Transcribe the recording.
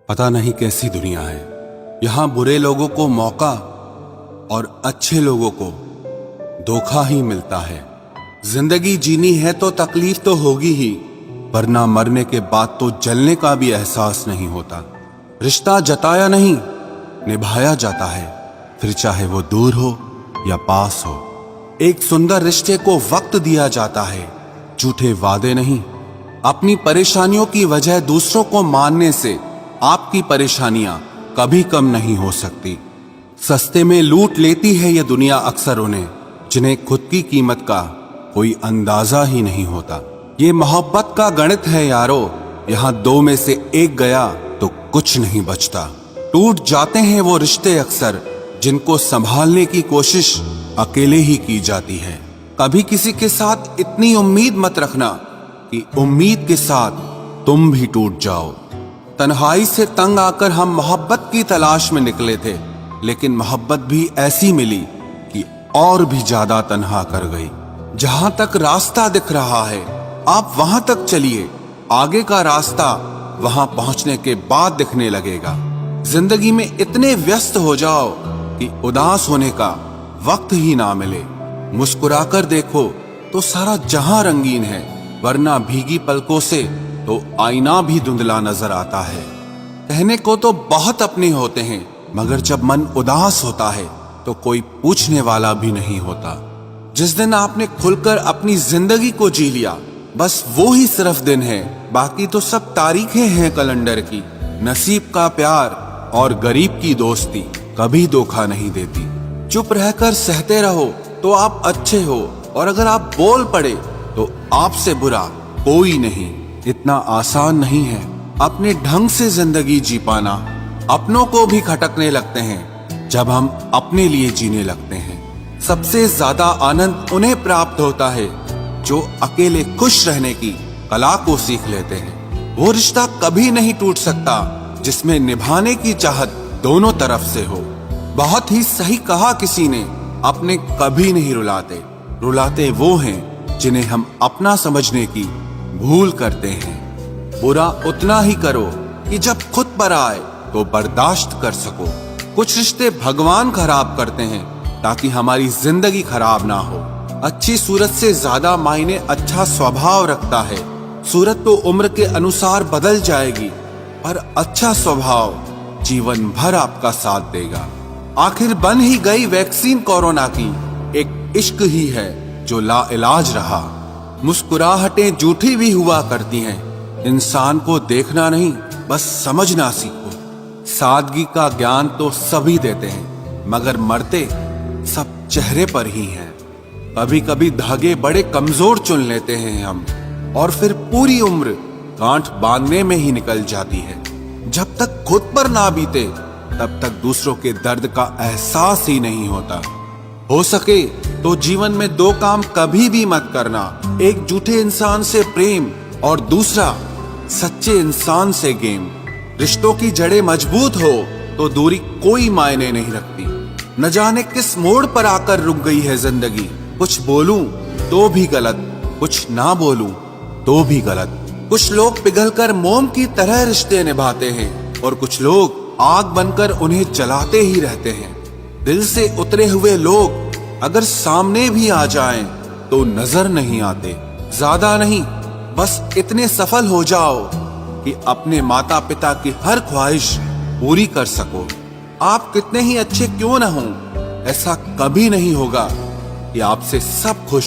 पता नहीं कैसी दुनिया है। यहाँ बुरे लोगों को मौका और अच्छे लोगों को धोखा ही मिलता है। जिंदगी जीनी है तो तकलीफ तो होगी ही, वरना मरने के बाद तो जलने का भी एहसास नहीं होता। रिश्ता जताया नहीं, निभाया जाता है, फिर चाहे वो दूर हो या पास हो। एक सुंदर रिश्ते को वक्त दिया जाता है, झूठे वादे नहीं। अपनी परेशानियों की वजह दूसरों को मानने से आपकी परेशानियां कभी कम नहीं हो सकती। सस्ते में लूट लेती है ये दुनिया अक्सर उन्हें, जिन्हें खुद की कीमत का कोई अंदाजा ही नहीं होता। ये मोहब्बत का गणित है यारो, यहाँ दो में से एक गया तो कुछ नहीं बचता। टूट जाते हैं वो रिश्ते अक्सर, जिनको संभालने की कोशिश अकेले ही की जाती है। कभी किसी के साथ इतनी उम्मीद मत रखना कि उम्मीद के साथ तुम भी टूट जाओ। तन्हाई से तंग आकर हम मोहब्बत की तलाश में निकले थे, लेकिन मोहब्बत भी ऐसी मिली कि और भी ज्यादा तन्हा कर गई। जहां तक रास्ता दिख रहा है आप वहां तक चलिए, आगे का रास्ता वहां पहुंचने के बाद दिखने लगेगा। जिंदगी में इतने व्यस्त हो जाओ कि उदास होने का वक्त ही ना मिले। मुस्कुराकर देखो तो सारा जहां रंगीन है, वरना भीगी पलकों से तो आईना भी धुंधला नजर आता है। कहने को तो बहुत अपने होते हैं, मगर जब मन उदास होता है तो कोई पूछने वाला भी नहीं होता। जिस दिन आपने खुलकर अपनी जिंदगी को जी लिया, बस वो ही सिर्फ दिन है, बाकी तो सब तारीखें हैं कैलेंडर की। नसीब का प्यार और गरीब की दोस्ती कभी धोखा नहीं देती। चुप रहकर सहते रहो तो आप अच्छे हो, और अगर आप बोल पड़े तो आपसे बुरा कोई नहीं। इतना आसान नहीं है अपने ढंग से जिंदगी जी पाना। अपनों को भी खटकने लगते हैं जब हम अपने लिए जीने लगते हैं। सबसे ज्यादा आनंद उन्हें प्राप्त होता है जो अकेले खुश रहने की कला को सीख लेते हैं। वो रिश्ता कभी नहीं टूट सकता जिसमें निभाने की चाहत दोनों तरफ से हो। बहुत ही सही कहा किसी ने, अपने कभी नहीं रुलाते, रुलाते वो हैं जिन्हें हम अपना समझने की भूल करते हैं। बुरा उतना ही करो कि जब खुद पर आए तो बर्दाश्त कर सको। कुछ रिश्ते भगवान खराब करते हैं ताकि हमारी जिंदगी खराब ना हो। अच्छी सूरत से ज्यादा मायने अच्छा स्वभाव रखता है। सूरत तो उम्र के अनुसार बदल जाएगी, पर अच्छा स्वभाव जीवन भर आपका साथ देगा। आखिर बन ही गई वैक्सीन कोरोना की, एक इश्क ही है जो लाइलाज रहा। मुस्कुराहटें झूठी भी हुआ करती हैं, इंसान को देखना नहीं बस समझना सीखो। सादगी का ज्ञान तो सभी देते हैं, मगर मरते सब चेहरे पर ही हैं। कभी कभी धागे बड़े कमजोर चुन लेते हैं हम, और फिर पूरी उम्र गांठ बांधने में ही निकल जाती है। जब तक खुद पर ना बीते तब तक दूसरों के दर्द का एहसास ही नहीं होता। हो सके तो जीवन में दो काम कभी भी मत करना, एक झूठे इंसान से प्रेम और दूसरा सच्चे इंसान से गेम। रिश्तों की जड़ें मजबूत हो तो दूरी कोई मायने नहीं रखती। न जाने किस मोड़ पर आकर रुक गई है जिंदगी। कुछ बोलूं तो भी गलत, कुछ ना बोलूं तो भी गलत। कुछ लोग पिघलकर मोम की तरह रिश्ते निभाते हैं, और कुछ लोग आग बनकर उन्हें जलाते ही रहते हैं। दिल से उतरे हुए लोग अगर सामने भी आ जाएं तो नजर नहीं आते। ज्यादा नहीं, बस इतने सफल हो जाओ कि अपने माता पिता की हर ख्वाहिश पूरी कर सको। आप कितने ही अच्छे क्यों न हों, ऐसा कभी नहीं होगा कि आपसे सब खुश